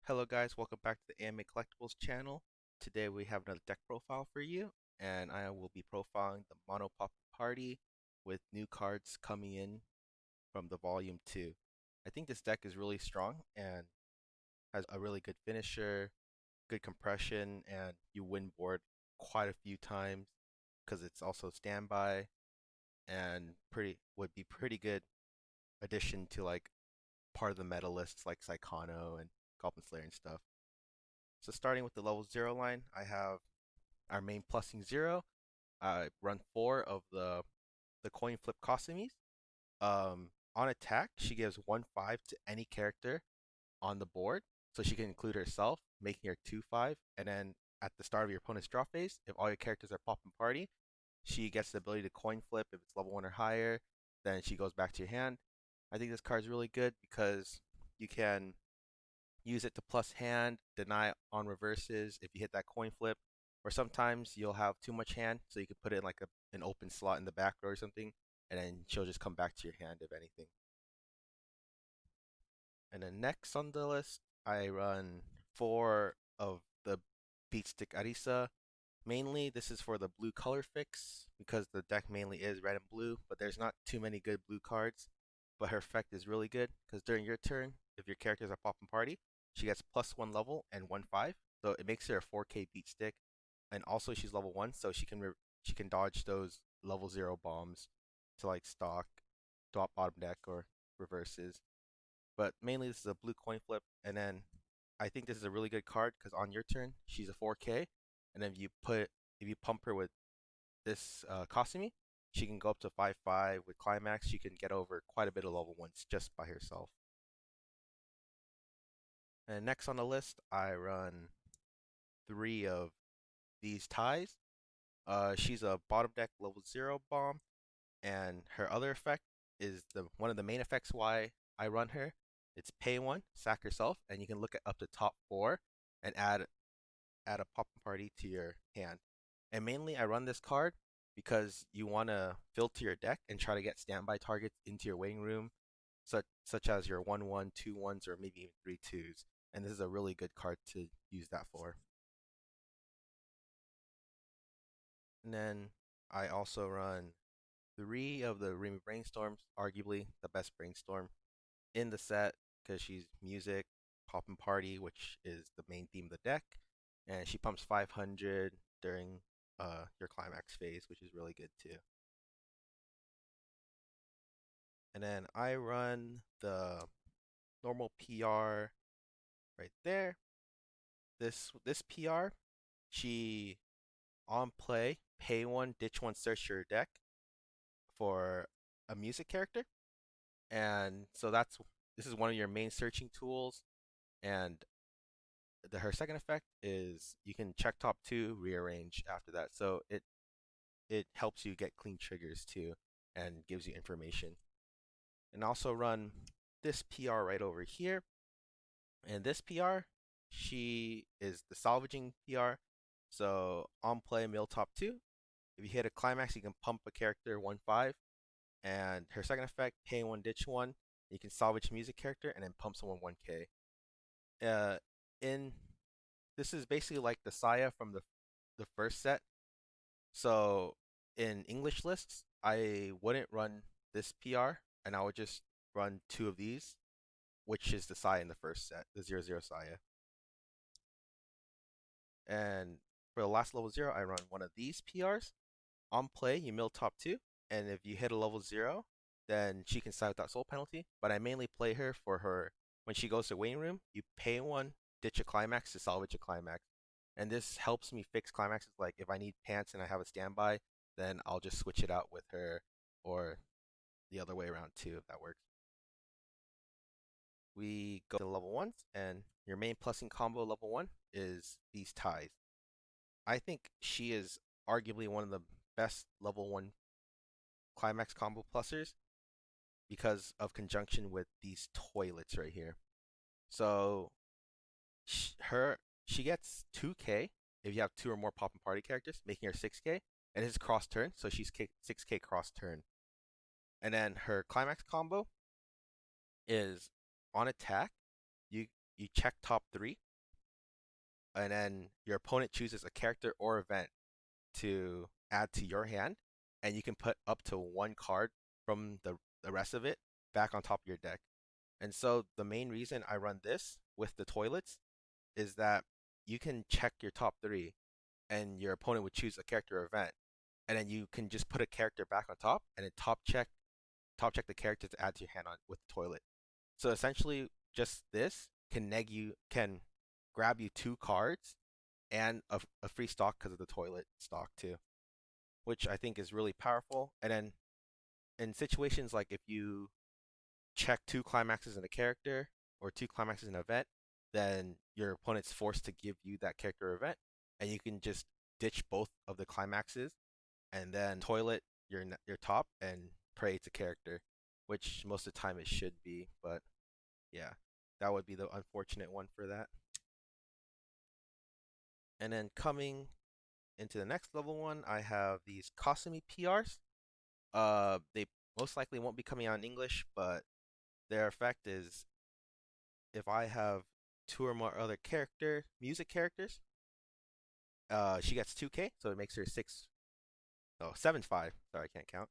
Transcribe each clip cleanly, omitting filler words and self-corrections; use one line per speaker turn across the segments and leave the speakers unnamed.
Hello guys, welcome back to the Anime Collectibles channel. Today we have another deck profile for you, and I will be profiling the Mono Poppin Party with new cards coming in from the Volume 2. I think this deck is really strong and has a really good finisher, good compression, and you win board quite a few times because it's also standby and would be pretty good addition to like part of the meta lists like Psychono and Goblin Slayer and stuff. So starting with the level 0 line, I have our main plusing 0. I run 4 of the coin flip Kasumis. On attack, she gives 1/5 to any character on the board, so she can include herself, making her 2/5. And then at the start of your opponent's draw phase, if all your characters are Poppin Party, she gets the ability to coin flip. If it's level 1 or higher, then she goes back to your hand. I think this card is really good because you can use it to plus hand, deny on reverses if you hit that coin flip, or sometimes you'll have too much hand, so you can put it in like an open slot in the back row or something, and then she'll just come back to your hand if anything. And then next on the list, I run 4 of the Beat Stick Arisa. Mainly, this is for the blue color fix because the deck mainly is red and blue, but there's not too many good blue cards. But her effect is really good because during your turn, if your characters are Poppin Party, she gets +1 level and 1/5, so it makes her a 4K beat stick. And also she's level 1, so she can dodge those level 0 bombs to like stock, drop bottom deck or reverses. But mainly this is a blue coin flip, and then I think this is a really good card because on your turn she's a 4K, and then if you pump her with this Kasumi, she can go up to 5/5 with climax. She can get over quite a bit of level ones just by herself. And next on the list, I run 3 of these ties. She's a bottom deck level 0 bomb, and her other effect is the one of the main effects why I run her. It's pay 1, sack herself, and you can look at up to top 4 and add a Poppin Party to your hand. And mainly I run this card because you want to filter your deck and try to get standby targets into your waiting room, such as your 1/1, 2/1s, or maybe even 3/2s. And this is a really good card to use that for. And then I also run 3 of the Remy Brainstorms, arguably the best brainstorm in the set because she's music, Poppin Party, which is the main theme of the deck, and she pumps 500 during your climax phase, which is really good too. And then I run the normal PR right there. This PR, she on play, pay 1, ditch 1, search your deck for a music character, and so this is one of your main searching tools. And her second effect is you can check top 2, rearrange after that. So it helps you get clean triggers too and gives you information. And also run this PR right over here. And this PR, she is the salvaging PR. So on play, mill top 2. If you hit a climax, you can pump a character 1/5. And her second effect, pay 1, ditch 1. You can salvage music character and then pump someone 1K. In This is basically like the Saya from the first set. So in English lists, I wouldn't run this PR, and I would just run 2 of these, which is the Saya in the first set, the 0/0 Saya. And for the last level 0, I run one of these PRs. On play, you mill top 2, and if you hit a level 0, then she can side without soul penalty. But I mainly play her for her when she goes to waiting room. You pay 1, ditch a climax to salvage a climax, and this helps me fix climaxes. Like if I need pants and I have a standby, then I'll just switch it out with her, or the other way around too, if that works. We go to level 1s, and your main plussing combo level 1 is these ties. I think she is arguably one of the best level 1 climax combo plussers because of conjunction with these toilets right here. So she gets 2K if you have 2 or more Poppin Party characters, making her 6K, and it's cross turn, so she's 6K cross turn. And then her climax combo is on attack. You you check top three, and then your opponent chooses a character or event to add to your hand, and you can put up to one card from the rest of it back on top of your deck. And so the main reason I run this with the toilets is that you can check your top three, and your opponent would choose a character or event, and then you can just put a character back on top, and then top check the character to add to your hand on with the toilet. So essentially, just this can grab you two cards and a free stock because of the toilet stock too, which I think is really powerful. And then in situations like if you check two climaxes in a character or two climaxes in an event, then your opponent's forced to give you that character or event, and you can just ditch both of the climaxes and then toilet your top and pray it's a character, which most of the time it should be, but yeah, that would be the unfortunate one for that. And then coming into the next level one, I have these Kasumi PRs. They most likely won't be coming out in English, but their effect is if I have two or more other music characters, she gets 2k, so it makes her 7-5. Sorry, I can't count.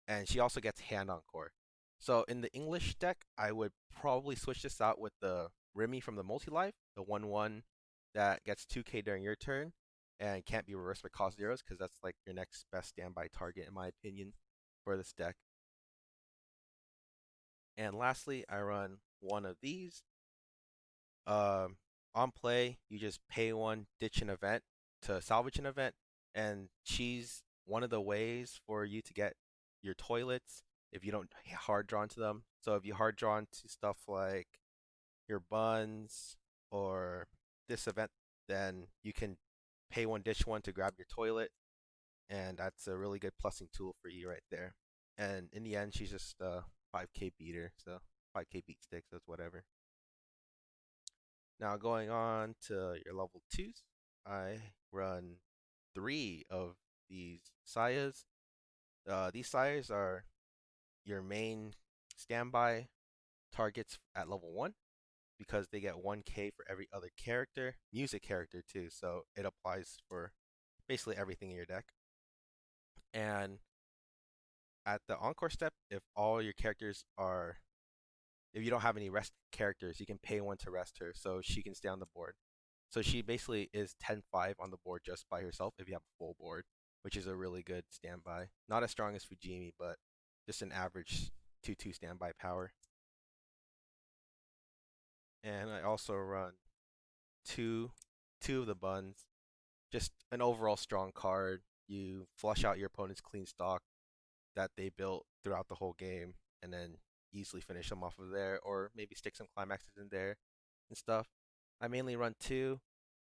And she also gets hand encore. So in the English deck, I would probably switch this out with the Remy from the multi-life, the 1/1 that gets 2k during your turn and can't be reversed by cost zeros, because that's like your next best standby target in my opinion for this deck. And lastly, I run one of these. On play, you just pay one, ditch an event to salvage an event, and she's one of the ways for you to get your toilets if you don't hard draw into them. So if you hard draw into stuff like your buns or this event, then you can pay one, ditch one to grab your toilet, and that's a really good plussing tool for you right there. And in the end, she's just a 5k beater, so 5k beat sticks, that's whatever. Now going on to your level 2s, I run 3 of these Sayas. These Sayas are your main standby targets at level 1 because they get 1k for every other character, music character too, so it applies for basically everything in your deck. And at the encore step, if you don't have any rest characters, you can pay one to rest her so she can stay on the board. So she basically is 10-5 on the board just by herself if you have a full board, which is a really good standby. Not as strong as Fujimi, but just an average 2/2 standby power. And I also run two two of the buns. Just an overall strong card. You flush out your opponent's clean stock that they built throughout the whole game, and then easily finish them off of there, or maybe stick some climaxes in there and stuff. I mainly run two,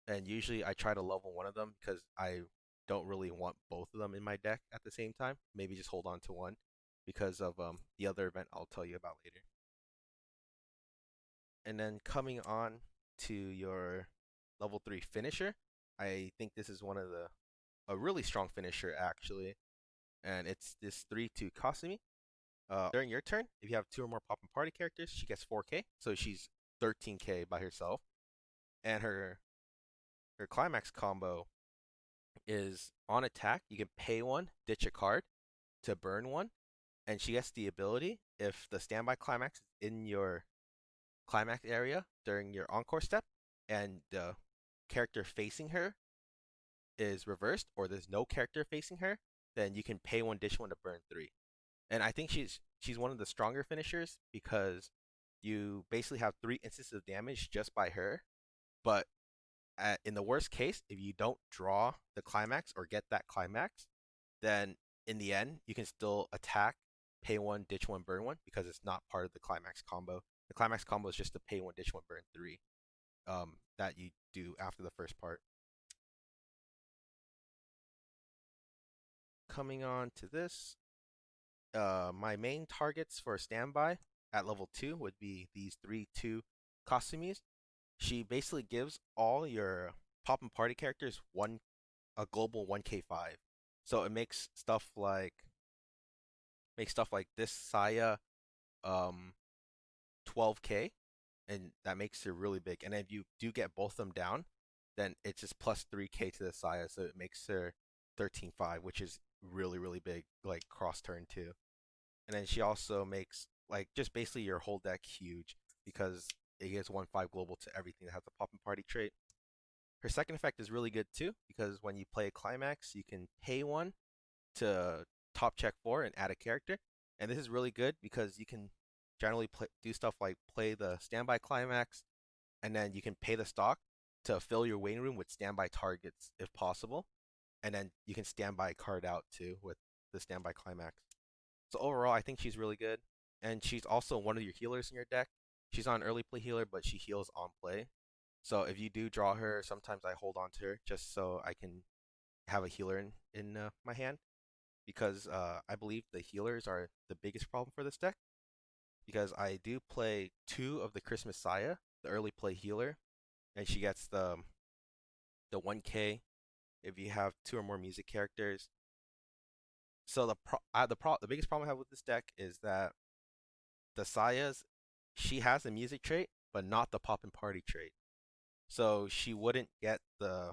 and usually I try to level one of them because I don't really want both of them in my deck at the same time. Maybe just hold on to one because of the other event I'll tell you about later. And then coming on to your level 3 finisher, I think this is one of a really strong finisher actually, and it's this 3/2 Kasumi. During your turn, if you have two or more Poppin Party characters, she gets 4k, so she's 13k by herself. And her climax combo is on attack, you can pay one, ditch a card to burn one, and she gets the ability if the standby climax is in your climax area during your encore step and the character facing her is reversed or there's no character facing her, then you can pay one, dish one to burn 3. And I think she's one of the stronger finishers because you basically have 3 instances of damage just by her. But in the worst case, if you don't draw the climax or get that climax, then in the end you can still attack, pay one, ditch one, burn one because it's not part of the climax combo. The climax combo is just to pay one, ditch one, burn 3 that you do after the first part. Coming on to this, my main targets for standby at level 2 would be these 3/2 Kasumis. She basically gives all your Poppin Party characters a global 1k5. So it makes stuff like this Saya 12k, and that makes her really big. And if you do get both of them down, then it's just plus 3k to the Saya, so it makes her 13-5, which is really, really big, like cross turn too. And then she also makes like just basically your whole deck huge because it gives 1/5 global to everything that has the Poppin Party trait. Her second effect is really good too because when you play a climax, you can pay one to top check 4 and add a character. And this is really good because you can generally do stuff like play the standby climax, and then you can pay the stock to fill your waiting room with standby targets if possible. And then you can standby card out too with the standby climax. So overall, I think she's really good. And she's also one of your healers in your deck. She's not an early play healer, but she heals on play. So if you do draw her, sometimes I hold on to her just so I can have a healer in my hand because I believe the healers are the biggest problem for this deck because I do play two of the Christmas Saya, the early play healer, and she gets the 1k if you have two or more music characters. So the biggest problem I have with this deck is that the Sayas, she has the music trait, but not the Poppin Party trait. So she wouldn't get the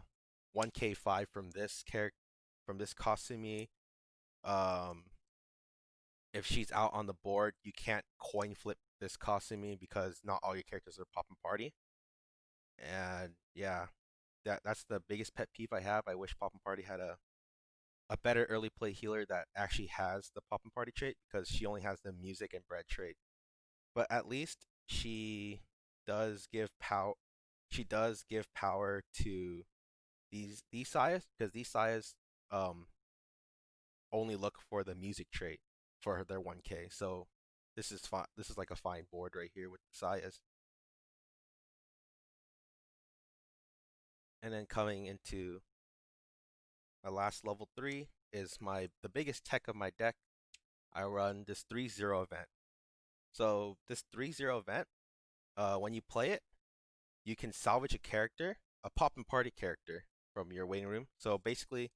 1k5 from this character, from this Kasumi. Um, if she's out on the board, you can't coin flip this Kasumi because not all your characters are Poppin Party. And yeah, that's the biggest pet peeve I have. I wish Poppin Party had a better early play healer that actually has the Poppin Party trait because she only has the music and bread trait. But at least does give power. She does give power to these Sayas because these Sayas um only look for the music trait for their 1k. So this is fine. This is like a fine board right here with the Sayas. And then coming into my last level 3 is the biggest tech of my deck. I run this 3-0 event. So this 3-0 event, when you play it, you can salvage a character, a Poppin Party character from your waiting room. So basically,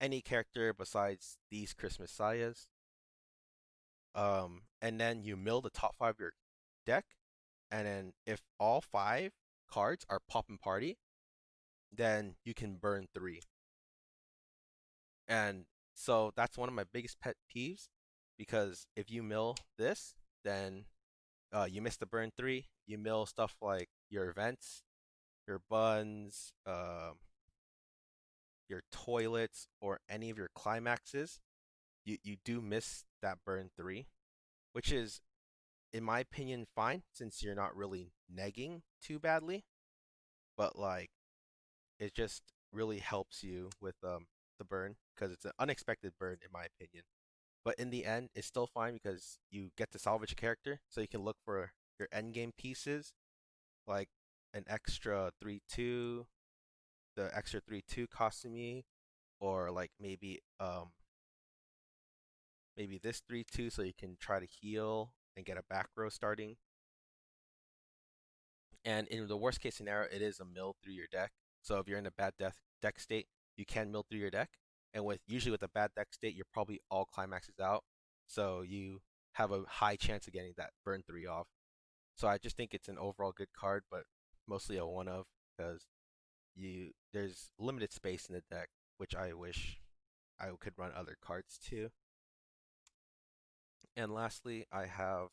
any character besides these Christmas Sayas. And then you mill the top 5 of your deck, and then if all 5 cards are Poppin Party, then you can burn 3. And so that's one of my biggest pet peeves because if you mill this, then you miss the burn 3. You mill stuff like your events, your buns, your toilets, or any of your climaxes. You do miss that burn 3, which is, in my opinion, fine since you're not really negging too badly. But like, it just really helps you with the burn because it's an unexpected burn, in my opinion. But in the end, it's still fine because you get to salvage a character, so you can look for your end game pieces like an extra 3/2, the extra 3/2 Kasumi, or like maybe this 3/2 so you can try to heal and get a back row starting. And in the worst case scenario, it is a mill through your deck. So if you're in a bad deck state, you can mill through your deck. And usually with a bad deck state, you're probably all climaxes out. So you have a high chance of getting that burn 3 off. So I just think it's an overall good card, but mostly a one of because there's limited space in the deck, which I wish I could run other cards too. And lastly, I have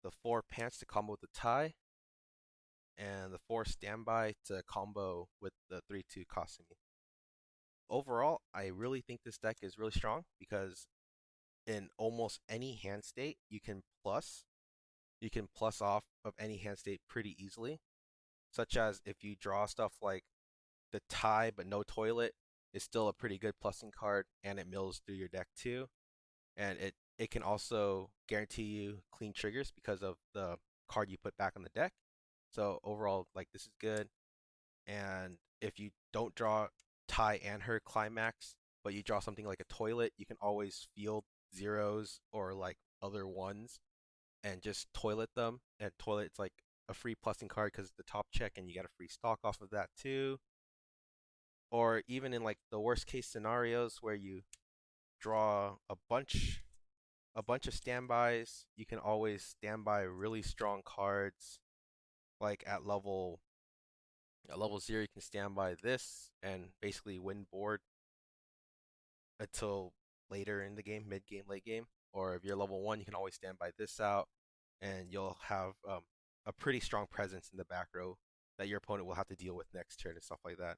the 4 pants to combo with the tie, and the 4 standby to combo with the 3/2 Kasumi. Overall, I really think this deck is really strong because in almost any hand state, you can plus off of any hand state pretty easily. Such as if you draw stuff like the tie but no toilet, is still a pretty good plussing card, and it mills through your deck too. And it can also guarantee you clean triggers because of the card you put back on the deck. So overall, like, this is good. And if you don't draw tie and her climax, but you draw something like a toilet, you can always field zeros or like other ones and just toilet them. And toilet, it's like a free plussing card because it's the top check, and you get a free stock off of that too. Or even in like the worst case scenarios where you draw a bunch of standbys, you can always standby really strong cards Like at level 0 you can stand by this and basically win board until later in the game, mid game, late game. Or if you're level 1, you can always stand by this out and you'll have a pretty strong presence in the back row that your opponent will have to deal with next turn and stuff like that.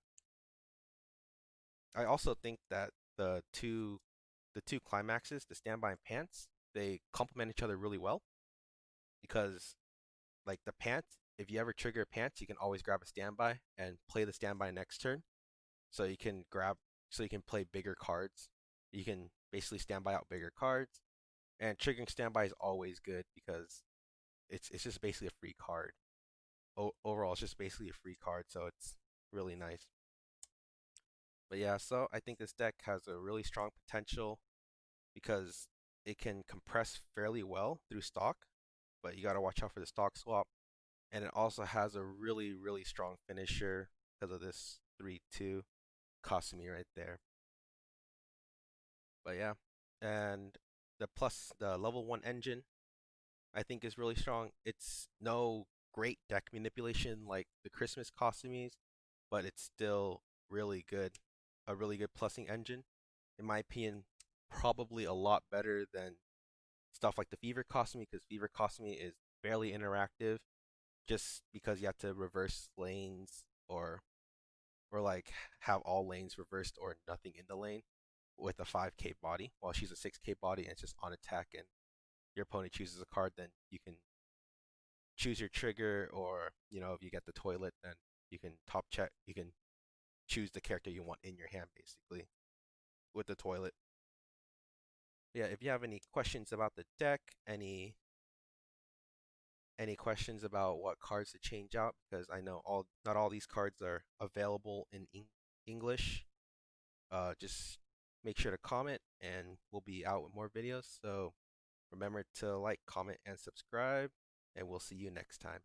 I also think that the two climaxes, the standby and pants, they complement each other really well because like the pant, if you ever trigger pants, you can always grab a standby and play the standby next turn. So you can grab so you can play bigger cards. You can basically standby out bigger cards. And triggering standby is always good because it's just basically a free card. Overall, it's just basically a free card, so it's really nice. But yeah, so I think this deck has a really strong potential because it can compress fairly well through stock, but you got to watch out for the stock swap. And it also has a really, really strong finisher because of this 3/2 Kasumi right there. But yeah, and the level 1 engine I think is really strong. It's no great deck manipulation like the Christmas Kasumis, but it's still really good. A really good plussing engine. In my opinion, probably a lot better than stuff like the Fever Kasumi because Fever Kasumi is barely interactive just because you have to reverse lanes or like have all lanes reversed or nothing in the lane with a 5k body while she's a 6k body and it's just on attack and your opponent chooses a card, then you can choose your trigger, or if you get the toilet, then you can top check. You can choose the character you want in your hand, basically, with the toilet. Yeah, if you have any questions about the deck, any questions about what cards to change out, because I know not all these cards are available in English. Just make sure to comment, and we'll be out with more videos. So remember to like, comment, and subscribe, and we'll see you next time.